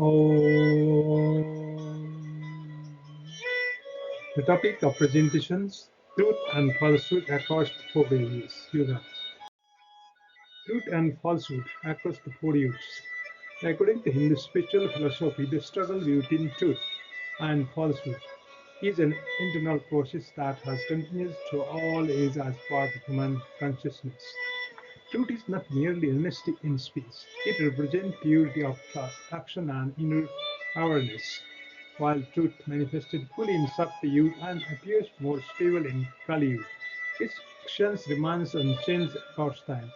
Om. The topic of presentations: truth and falsehood across the four yugas. Truth and falsehood across the four yugas. According to Hindu spiritual philosophy, the struggle between truth and falsehood is an internal process that has continued through all ages as part of human consciousness. Truth is not merely honesty in speech, it represents purity of thought, action, and inner awareness. While truth manifested fully in Satya Yuga and appears more stable in Kali Yuga, its actions remains unchanged across time.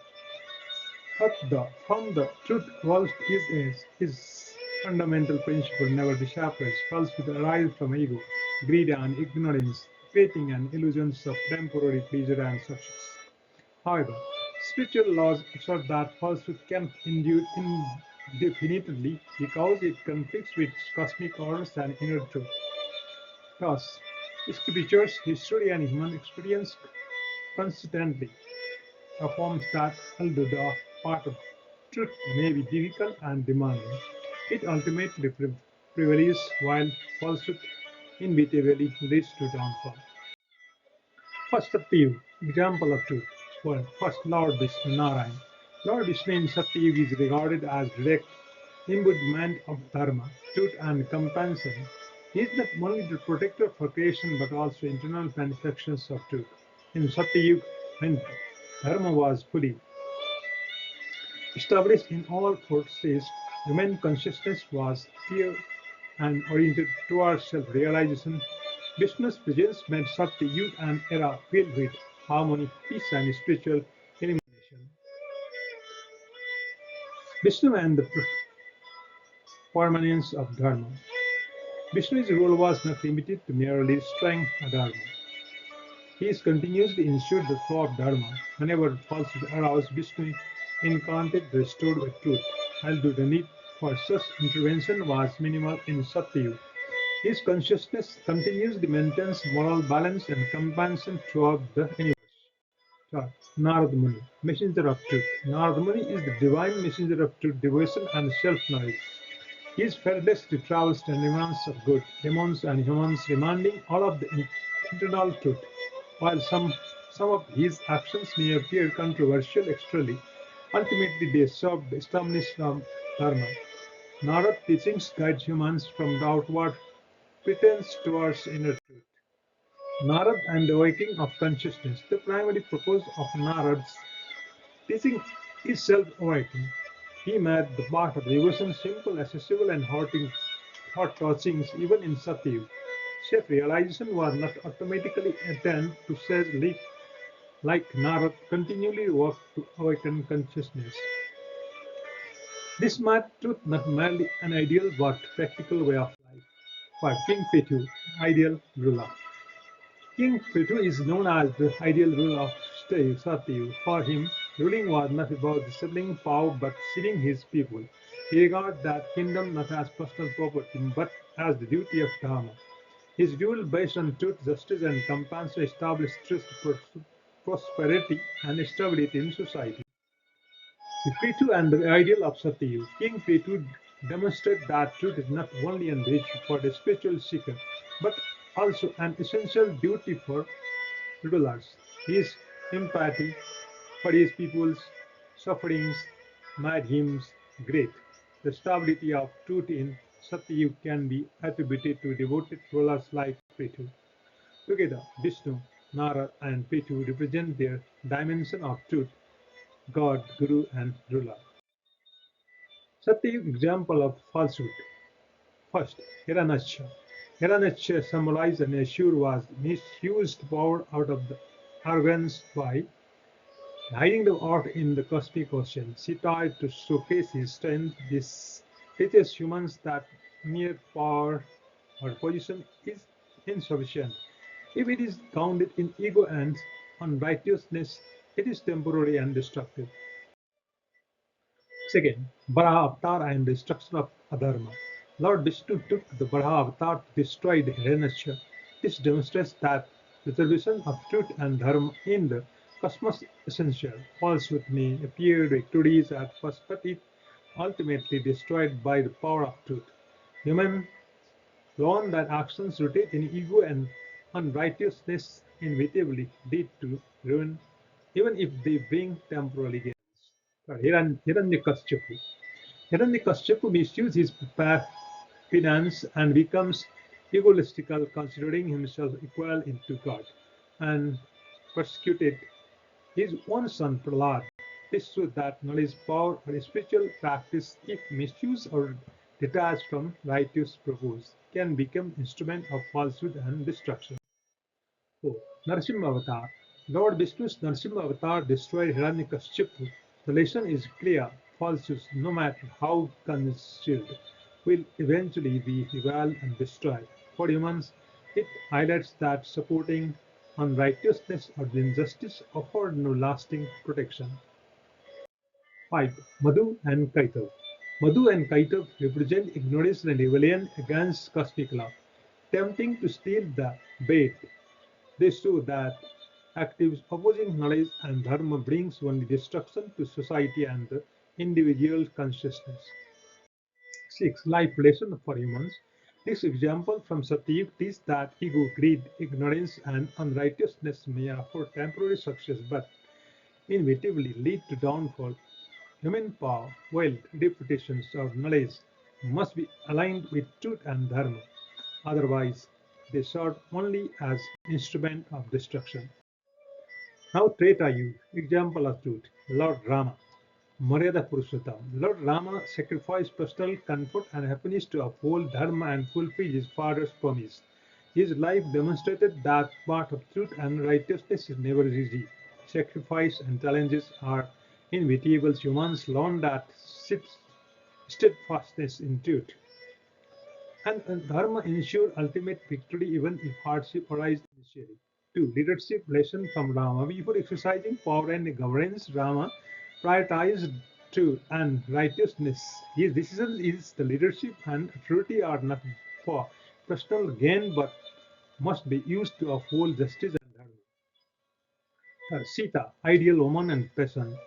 From the truth evolved is fundamental principle never disappears. Falsehood arises from ego, greed, and ignorance, creating an illusion of temporary pleasure and success. However, spiritual laws assert that falsehood can endure indefinitely because it conflicts with cosmic orders and inner truth. Thus, scriptures, history, and human experience constantly affirms that although the path of truth may be difficult and demanding, it ultimately prevails while falsehood inevitably leads to downfall. First Satya example of truth. Well, first Lord Vishnu Narayan. Lord Vishnu in Satya Yuga is regarded as direct embodiment of dharma, truth and compassion. He is not only the protector for creation but also internal manifestations of truth. In Satya Yuga, when dharma was fully established in all four states, human consciousness was clear and oriented towards self-realization. Vishnu's presence made Satya Yuga an era filled with harmony, peace, and spiritual illumination. Vishnu and the permanence of dharma. Vishnu's role was not limited to merely restoring dharma. He is continuously ensured the flow of dharma. Whenever falsehood arose, Vishnu incarnated restored with truth, although the need for such intervention was minimal in Satya Yuga. His consciousness continuously maintains moral balance and compassion throughout the universe. Third, Narad Muni, messenger of truth. Narad Muni is the divine messenger of truth, devotion, and self-knowledge. His fearlessly travels to environments of good, demons and humans, reminding all of the internal truth. While some of his actions may appear controversial externally, ultimately they serve the establishment of dharma. Narad teachings guide humans from the outward pretense towards inner truth. Narad and the awakening of consciousness. The primary purpose of Narad's teaching is self-awakening. He made the path of devotion simple, accessible, and heart-touching even in Satya. Self-realization was not automatically attained to sage like Narad continually worked to awaken consciousness. This made truth not merely an ideal but practical way of life. For King Prithu, ideal ruler. King Prithu is known as the ideal ruler of Satya. For him, ruling was not about settling power but serving his people. He regarded that kingdom not as personal property but as the duty of dharma. His rule based on truth, justice, and compassion established trust, prosperity, and stability in society. The Prithu and the ideal of Satya. King Prithu demonstrated that truth is not only a virtue for the spiritual seeker, but also an essential duty for rulers. His empathy for his people's sufferings made him great. The stability of truth in Satya can be attributed to devoted rulers like Prithu. Together, Vishnu, Nara, and Prithu represent their dimension of truth, God, Guru, and ruler. Satya example of falsehood. First, Hiranyaksha. Hiranyaksha symbolized an Ashur was misused power out of the arrogance by hiding the earth in the cosmic ocean. She tried to showcase his strength. This teaches humans that mere power or position is insufficient. If it is grounded in ego and unrighteousness, it is temporary and destructive. Second, Varaha Avatar and destruction of Adharma. Lord Vishnu took the Varaha Avatar to destroy the Hiranyashish. This demonstrates that preservation of truth and dharma in the cosmos is essential. Falsehood may appear victorious at first, but it ultimately destroyed by the power of truth. Human learn that actions rooted in ego and unrighteousness inevitably lead to ruin, even if they bring temporary gains. Hiranyakashipu. Hiranyakashipu misuses his finance and becomes egoistical, considering himself equal to God, and persecuted his own son Prahlad. This shows that knowledge, power, or spiritual practice, if misused or detached from righteous purpose, can become instrument of falsehood and destruction. 4. Narasimha Avatar. Lord Vishnu's Narasimha Avatar destroyed Hiranyakashipu. The lesson is clear: falsehood, no matter how concealed, will eventually be revealed and destroyed. For humans, it highlights that supporting unrighteousness or injustice offered no lasting protection. 5. Madhu and Kaitav. Madhu and Kaitav represent ignorance and rebellion against cosmic law, tempting to steal the bait. They show that actives opposing knowledge and dharma brings only destruction to society and the individual consciousness. 6. Life lesson for humans. This example from Satya Yuga teaches that ego, greed, ignorance, and unrighteousness may offer temporary success but inevitably lead to downfall. Human power, wealth, reputations, or knowledge must be aligned with truth and dharma. Otherwise, they serve only as instrument of destruction. Now Treta Yuga, example of truth. Lord Rama, Maryada Purushottam. Lord Rama sacrificed personal comfort and happiness to uphold dharma and fulfill his father's promise. His life demonstrated that path of truth and righteousness is never easy. Sacrifice and challenges are inevitable. Humans learn that steadfastness in truth and dharma ensure ultimate victory even if hardship arises initially. 2. Leadership lesson from Rama. Before exercising power and governance, Rama prioritized truth and righteousness. His decision is the leadership and authority are not for personal gain but must be used to uphold justice and dharma. Sita, ideal woman and passion.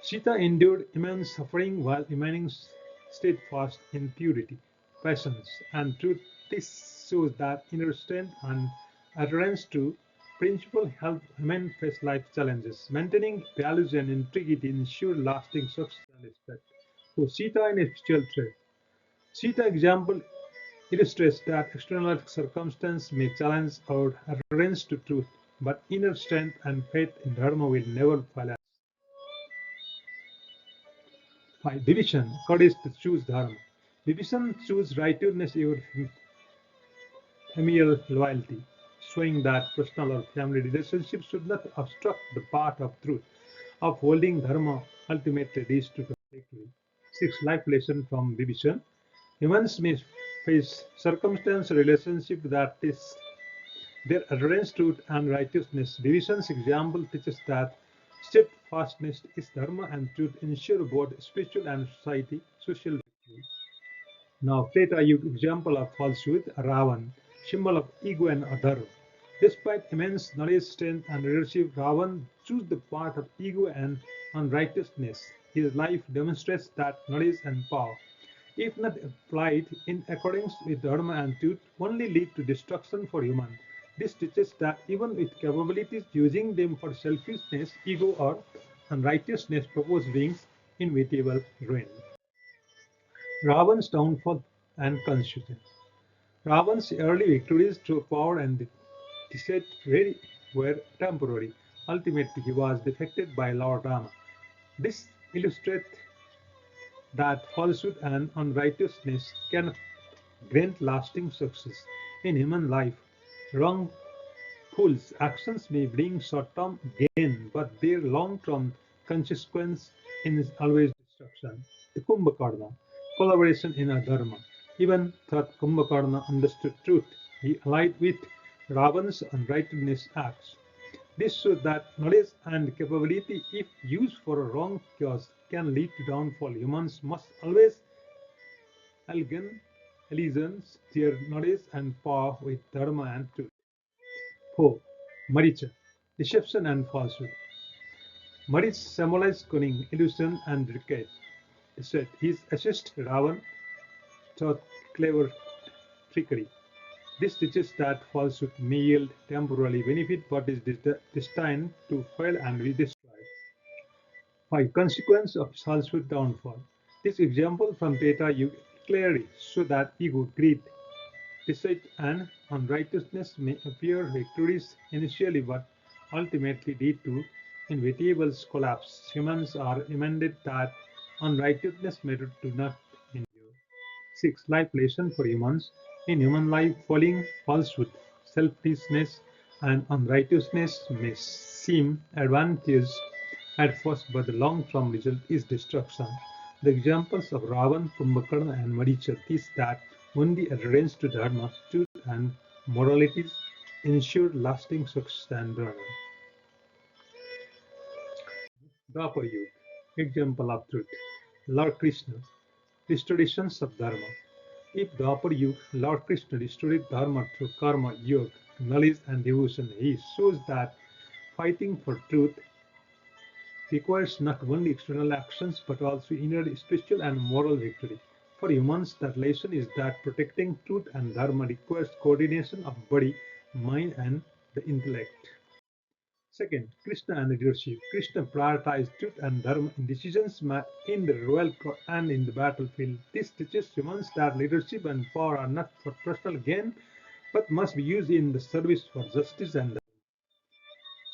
Sita endured immense suffering while remaining steadfast in purity, patience, and truth. This shows that inner strength and adherence to principle help women face life challenges. Maintaining values and integrity ensure lasting success and respect. For Sita and spiritual trait. Sita example illustrates that external circumstances may challenge our adherence to truth, but inner strength and faith in Dharma will never fail us. 5. Division, courage to choose dharma. Division choose righteousness over familial loyalty, showing that personal or family relationships should not obstruct the path of truth. Upholding dharma ultimately leads to victory. 6. Life lesson from division. Humans may face circumstance relationship that test their adherence to truth and righteousness. Division's example teaches that steadfastness is dharma and truth ensure both spiritual and social victory. Now, Treta Yuga example of falsehood, Ravan, symbol of ego and adharma. Despite immense knowledge, strength, and leadership, Ravan chose the path of ego and unrighteousness. His life demonstrates that knowledge and power, if not applied in accordance with dharma and truth, only lead to destruction for human. This teaches that even with capabilities, using them for selfishness, ego, or unrighteousness purpose brings inevitable ruin. Ravan's downfall and confusion. Ravan's early victories through power and deceit were temporary. Ultimately, he was defeated by Lord Rama. This illustrates that falsehood and unrighteousness can grant lasting success in human life. Wrongful actions may bring short-term gain, but their long-term consequence is always destruction. The Kumbhakarna, collaboration in a dharma. Even though Kumbhakarna understood truth, he allied with Ravan's unrighteousness acts. This shows that knowledge and capability, if used for a wrong cause, can lead to downfall. Humans must always align allegiance their knowledge and power with dharma and truth. 4. Maricha, deception and falsehood. Marriage symbolizes cunning, illusion, and deceit. deceit. His assist Ravan taught clever trickery. This teaches that falsehood may yield temporary benefit but is destined to fail and be destroyed. 5. Consequence of falsehood downfall. This example from Treta Yuga clearly show that ego, greed, deceit, and unrighteousness may appear victorious initially but ultimately lead to inevitable collapse. Humans are reminded that unrighteousness matters do not endure. 6. Life lesson for humans. In human life, falling falsehood, selfishness, and unrighteousness may seem advantageous at first, but the long-term result is destruction. The examples of Ravan, Kumbhakarna, and Maricha teach that only adherence to dharma, truth, and moralities ensure lasting success and dharma. Dvapara Yuga, example of truth. Lord Krishna, restorations of dharma. If Dvapara Yuga, Lord Krishna restored dharma through karma, yoga, knowledge, and devotion, he shows that fighting for truth requires not only external actions but also inner spiritual and moral victory. For humans, the lesson is that protecting truth and dharma requires coordination of body, mind, and the intellect. Second, Krishna and leadership. Krishna prioritized truth and dharma in decisions in the royal court and in the battlefield. This teaches humans that leadership and power are not for personal gain but must be used in the service for justice and dharma.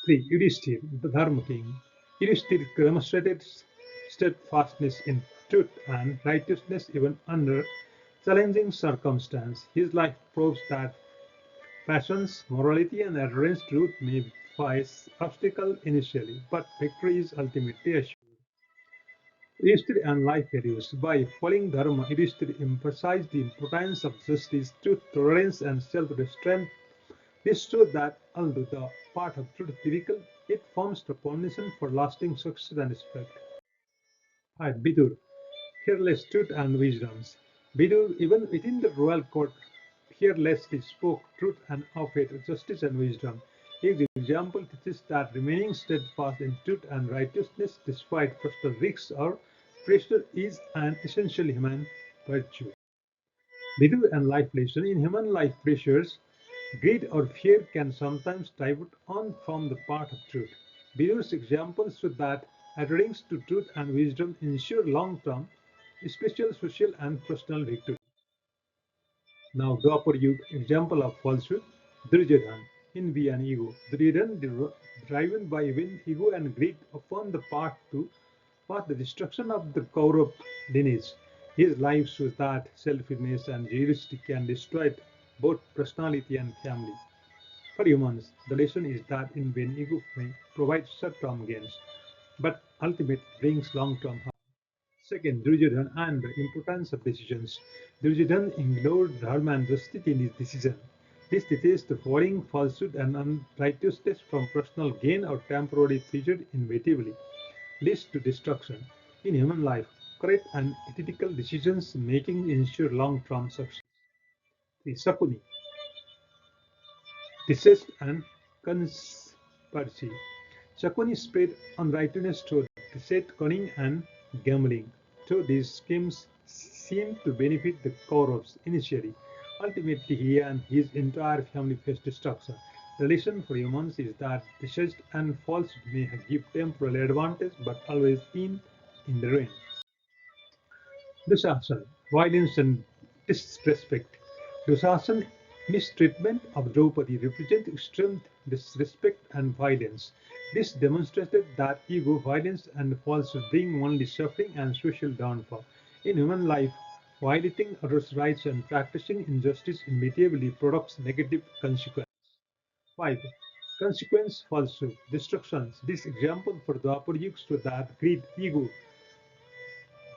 3. Yudhishthir, the Dharma king. Yudhishthir demonstrated steadfastness in truth and righteousness even under challenging circumstances. His life proves that passions, morality, and adherence to truth may face obstacles initially, but victory is ultimately assured. Yudhishthir and life values. By following Dharma, Yudhishthir emphasized the importance of justice, truth, tolerance, and self-restraint. This shows that although the path of truth is difficult, it forms the foundation for lasting success and respect. 5. Vidur, fearless truth and wisdoms. Vidur, even within the royal court, fearlessly spoke truth and offered justice and wisdom. His example teaches that remaining steadfast in truth and righteousness despite personal risks or pressure is an essential human virtue. Vidur and life lesson. In human life pressures, greed or fear can sometimes divert on from the path of truth. Vidur's examples show that adherence to truth and wisdom ensure long-term spiritual, social, and personal victory. Now, Dwapar Yuga, example of falsehood. Duryodhan, envy and ego. Duryodhan, driven by ego and greed, upon the path the destruction of the Kaurav lineage. His life shows that selfishness and jealousy can destroy both personality and family. For humans, the lesson is that in vain ego may provide short-term gains, but ultimately brings long-term harm. Second, Duryodhan and the importance of decisions. Duryodhan ignored dharma and justice in his decision. This teaches the following falsehood and unrighteousness from personal gain or temporary pleasure inevitably leads to destruction. In human life, correct and ethical decisions making ensure long-term success. 3. Sakuni, deceit and conspiracy. Shakuni spread unrighteousness through deceit, cunning, and gambling. Though these schemes seemed to benefit the Kauravas initially, ultimately he and his entire family faced destruction. The lesson for humans is that deceit and falsehood may give temporary advantage but always end in the ruin. Dushasan, violence and disrespect. Dushasan mistreatment of Draupadi represent extreme disrespect and violence. This demonstrated that ego, violence, and falsehood bring only suffering and social downfall. In human life, violating others' rights and practicing injustice inevitably products negative consequences. 5. Consequence falsehood, destructions. This example for Dwapar Yuga show that greed, ego,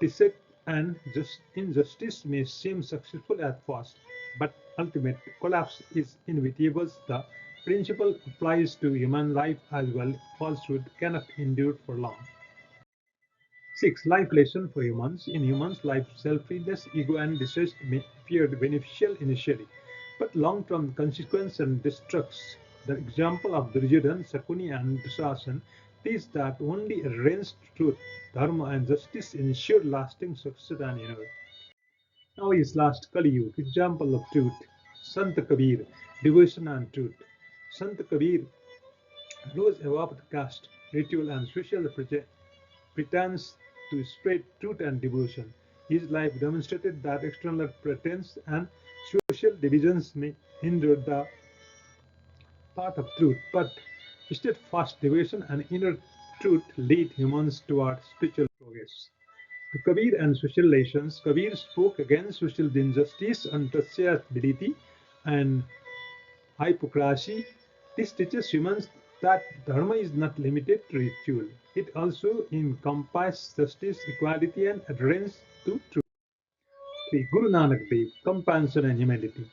deceit and injustice may seem successful at first, but ultimate collapse is inevitable. The principle applies to human life as well. Falsehood cannot endure for long. 6. Life lesson for humans. In humans, life selfishness, ego, and deceit may appear beneficial initially, but long-term consequence and destructs. The example of Duryodhan, Sakuni, and Dusasan is that only adherence to truth, dharma, and justice ensure lasting success and inner. Now is last Kali Yuga, example of truth. Sant Kabir, devotion and truth. Sant Kabir rose above the caste, ritual, and social pretense to spread truth and devotion. His life demonstrated that external pretense and social divisions may hinder the path of truth, but steadfast devotion and inner truth lead humans toward spiritual progress. To Kabir and social relations, Kabir spoke against social injustice, untouchability, and hypocrisy. This teaches humans that dharma is not limited to ritual. It also encompasses justice, equality, and adherence to truth. 3. Guru Nanak Dev, compassion and humanity.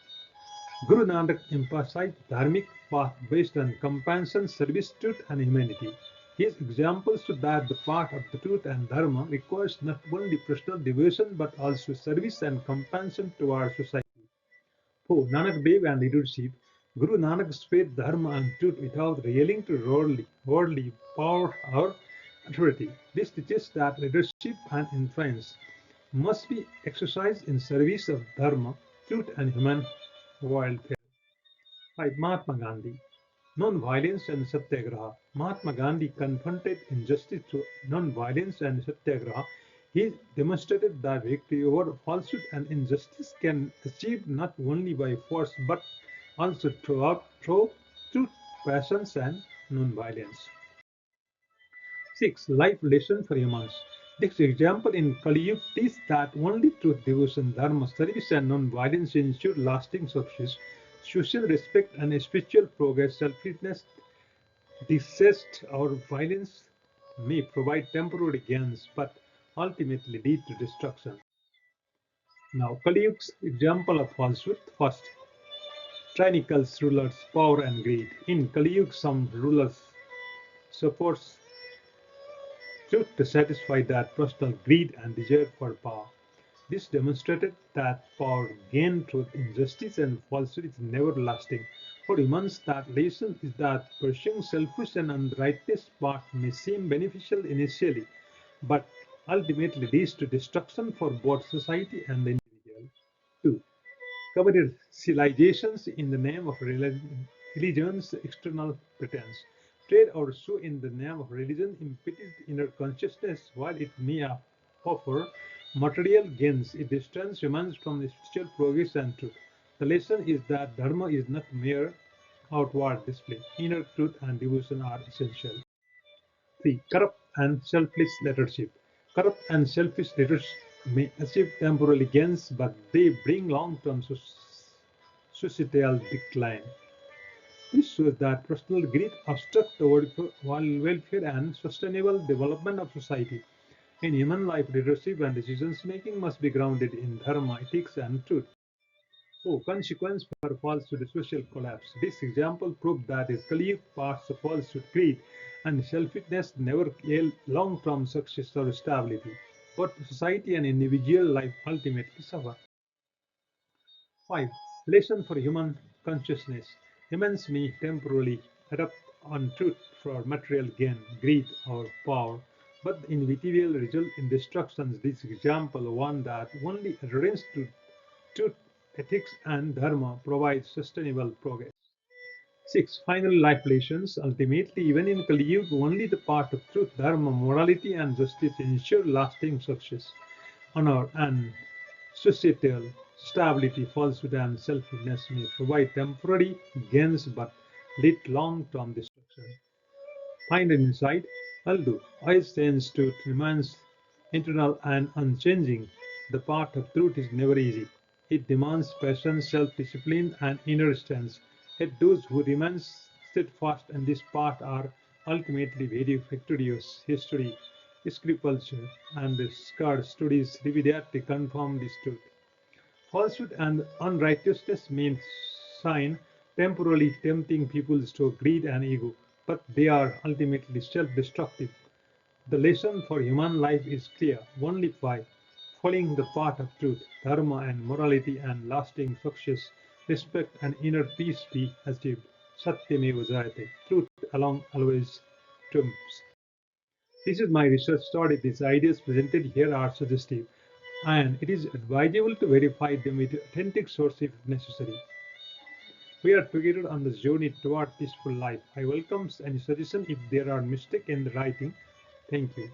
Guru Nanak emphasized dharmic path based on compassion, service, truth, and humanity. His examples show that the path of the truth and dharma requires not only personal devotion but also service and compassion towards society. 4. Nanak Dev and leadership. Guru Nanak spread dharma and truth without yielding to worldly power or authority. This teaches that leadership and influence must be exercised in service of dharma, truth, and human welfare. 5. Mahatma Gandhi. Non-violence and Satyagraha. Mahatma Gandhi confronted injustice through non-violence and Satyagraha. He demonstrated that victory over falsehood and injustice can be achieved not only by force but also through truth, passions, and non-violence. 6. Life lesson for humans. This example in Kali Yuga teaches that only truth, devotion, dharma, service, and non-violence ensure lasting success, social respect, and spiritual progress. Selfishness, deceit, or violence may provide temporary gains, but ultimately lead to destruction. Now, Kali Yuga's example of falsehood. First, tyrannical rulers, power, and greed. In Kali Yuga, some rulers support truth to satisfy that personal greed and desire for power. This demonstrated that power gained through injustice and falsehood is never lasting. For humans, that lesson is that pursuing selfish and unrighteous path may seem beneficial initially, but ultimately leads to destruction for both society and the individual. 2. Commercializations in the name of religion's external pretense. Trade or sue in the name of religion impedes inner consciousness. While it may offer material gains, it distances humans from the spiritual progress and truth. The lesson is that dharma is not mere outward display. Inner truth and devotion are essential. 3. Corrupt and selfish leadership. Corrupt and selfish leaders may achieve temporary gains, but they bring long-term societal decline. This shows that personal greed obstructs the welfare and sustainable development of society. In human life, leadership and decisions making must be grounded in dharma, ethics, and truth. Oh, consequence for falsehood social collapse. This example proved that a Kali paths of falsehood, greed, and selfishness never yield long-term success or stability. But society and individual life ultimately suffer. 5. Lesson for human consciousness. Humans may temporarily adopt on truth for material gain, greed, or power, but the inevitable result in destruction. This example one that only adherence to truth, ethics, and dharma provides sustainable progress. 6. Final life lessons. Ultimately, even in Kali Yuga, only the path of truth, dharma, morality, and justice ensure lasting success, honor, and societal stability. Falsehood and selfishness may provide temporary gains but lead long-term destruction. Find an insight. Although Einstein's truth remains eternal and unchanging, the path of truth is never easy. It demands patience, self-discipline, and inner strength. Yet those who remain steadfast in this path are ultimately very victorious. History, scripture, and scarred studies repeatedly confirm this truth. Falsehood and unrighteousness mean sign temporarily tempting people to greed and ego, but they are ultimately self-destructive. The lesson for human life is clear: only by following the path of truth, dharma, and morality and lasting success, respect, and inner peace be achieved. Satyameva Jayate. Truth along always triumphs. This is my research study. These ideas presented here are suggestive, and it is advisable to verify them with authentic sources if necessary. We are together on this journey toward peaceful life. I welcome any suggestion if there are mistakes in the writing. Thank you.